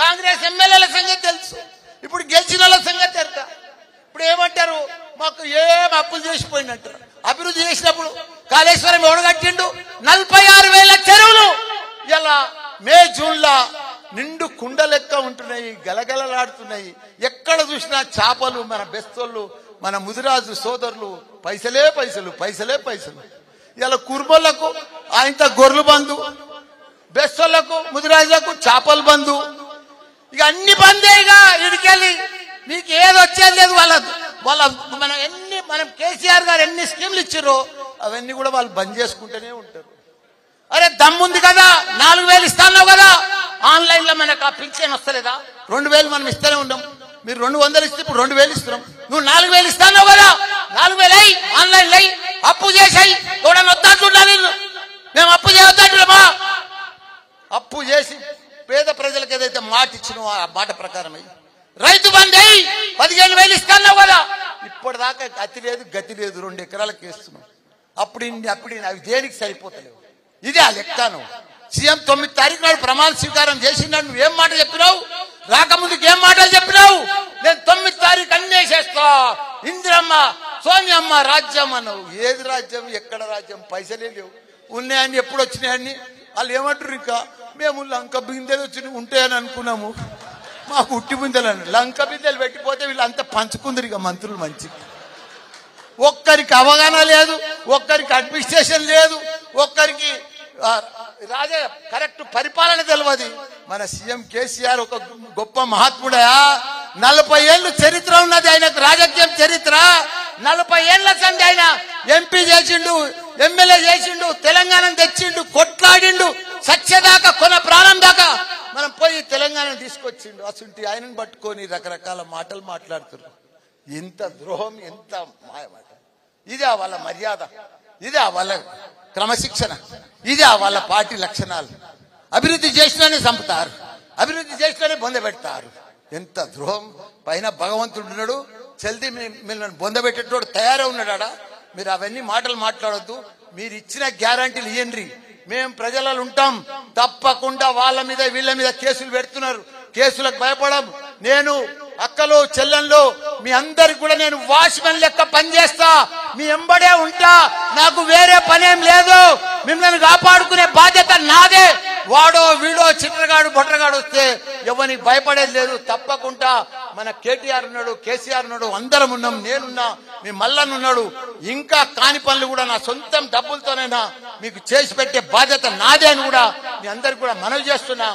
కాంగ్రెస్ ఎమ్మెల్యేల సంగతి తెలుసు, ఇప్పుడు గెలిచిన వాళ్ళ సంగతి తెలుసా? ఇప్పుడు ఏమంటారు, మాకు ఏం అప్పులు చేసిపోయినట్టు. అభివృద్ధి చేసినప్పుడు కాళేశ్వరం ఎవడు కట్టిండు? 46,000 చెరువులు ఇలా మే జూన్లో నిండు కుండ లెక్క ఉంటున్నాయి, గలగలలాడుతున్నాయి. ఎక్కడ చూసినా చేపలు. మన బెస్తోళ్ళు, మన ముదిరాజు సోదరులు పైసలే పైసలు, పైసలే పైసలు. ఇలా కుర్మలకు ఆయనతో గొర్రెలు బంధు, బెస్తోళ్లకు ముదిరాజులకు చేపలు బంధు. ఇక అన్ని బందేగా ఇడికెళ్ళి మీకు ఏది వచ్చేది లేదు. వాళ్ళ మనం కేసీఆర్ గారు ఎన్ని స్కీమ్లు ఇచ్చారో అవన్నీ కూడా వాళ్ళు బంద్ చేసుకుంటూనే ఉంటారు. అరే దమ్ముంది కదా, 4,000 ఇస్తాన్నావు కదా, ఆన్లైన్ లో మనకు ఆ పింఛన్ వస్తలేదా? 2,000 మనం ఇస్తూనే ఉన్నాం. మీరు 200 ఇస్తే ఇప్పుడు 2,000 ఇస్తున్నాం. నువ్వు 4,000 ఇస్తాన్నావు కదా, 4,000 అయ్యి ఆన్లైన్ అయ్యి అప్పు చేసాయి. ఎవడన్నా వద్దంటున్నాను, మేము అప్పు చేయొద్దంటున్నామా? అప్పు చేసి పేద ప్రజలకు ఏదైతే మాట ఇచ్చినో ఆ మాట ప్రకారం అయ్యి రైతు బంధు అయ్యి 15,000 ఇస్తాన్నావు కదా. ఇప్పటిదాకా అతి లేదు గతి లేదు, 2 ఎకరాలకు వేస్తున్నాం. అప్పుడు అవి దేనికి సరిపోతలేవు. ఇదే ఆ లెక్కను. సీఎం 9 తారీఖు నాడు ప్రమాణ స్వీకారం చేసినాడు. నువ్వేం మాట చెప్పినావు? రాకముందుకు ఏం మాటలు చెప్పినావు? నేను 9 తారీఖు అన్నీ చేస్తా, ఇందిరమ్మ సోనియమ్మ రాజ్యం అన్నావు. ఏది రాజ్యం? ఎక్కడ రాజ్యం? పైసలే లేవు. ఉన్నాయని ఎప్పుడు వచ్చినాయని వాళ్ళు ఏమంటారు? ఇంకా మేము లంక బిందెలు వచ్చి ఉంటాయని అనుకున్నాము, మాకు ఉట్టి బిందెలు. లంక బిందెలు పెట్టిపోతే వీళ్ళంతా పంచుకుందరు. ఇక మంత్రులు మంచి ఒక్కరికి అవగాహన లేదు, ఒక్కరికి అడ్మినిస్ట్రేషన్ లేదు, ఒక్కరికి కరెక్ట్ పరిపాలన తెలియదు. మన సీఎం కేసీఆర్ ఒక గొప్ప మహాత్ముడా. 40 ఏళ్ళు చరిత్ర ఉన్నది ఆయనకు, రాజకీయం చరిత్ర. 40 ఏళ్ల సంది ఆయన ఎంపీ చేసిండు, ఎమ్మెల్యే చేసిండు, తెలంగాణ తెచ్చిండు, కొట్లాడిండు, సత్యదాకా కొన ప్రాణం దాకా మనం పోయి తెలంగాణ తీసుకొచ్చిండు. అసలు ఆయనను పట్టుకొని రకరకాల మాటలు మాట్లాడుతున్నారు. ఎంత ద్రోహం, ఎంత మాయమాట. ఇదే వాళ్ళ మర్యాద, ఇదే వాళ్ళ క్రమశిక్షణ, ఇదే వాళ్ళ పార్టీ లక్షణాలు. అభివృద్ధి చేసినానే చంపుతారు, అభివృద్ధి చేసినానే బొందబెడతారు. ఎంత ద్రోహం. పైన భగవంతుడు ఉన్నాడు, జల్దీ మిమ్మల్ని బొందబెట్టేటోడు తయారై ఉన్నాడా? మీరు అవన్నీ మాటలు మాట్లాడొద్దు. మీరు ఇచ్చిన గ్యారంటీలు ఇవ్వండి, మేము ప్రజలలో ఉంటాం. తప్పకుండా వాళ్ళ మీద వీళ్ళ మీద కేసులు పెడుతున్నారు, కేసులకు భయపడం. నేను అక్కలు చెల్లెళ్ళు మీ అందరికి కూడా నేను వాచ్మెన్ లెక్క పనిచేస్తా, మీ ఎంబడే ఉంటా. నాకు వేరే పనేం లేదు. మిమ్మల్ని కాపాడుకునే బాధ్యత నాదే. వాడో వీడో చిట్రగాడు బొట్రగాడు వస్తే ఎవరికి భయపడేది లేదు. తప్పకుండా మన కేటీఆర్ ఉన్నాడు, కేసీఆర్ ఉన్నాడు, అందరం ఉన్నాం. నేనున్నా, మీ మల్లన్న ఉన్నాడు. ఇంకా కాని పనులు కూడా నా సొంతం డబ్బులతోనైనా మీకు చేసి పెట్టే బాధ్యత నాదే అని కూడా మీ అందరికి కూడా మనవి చేస్తున్నా.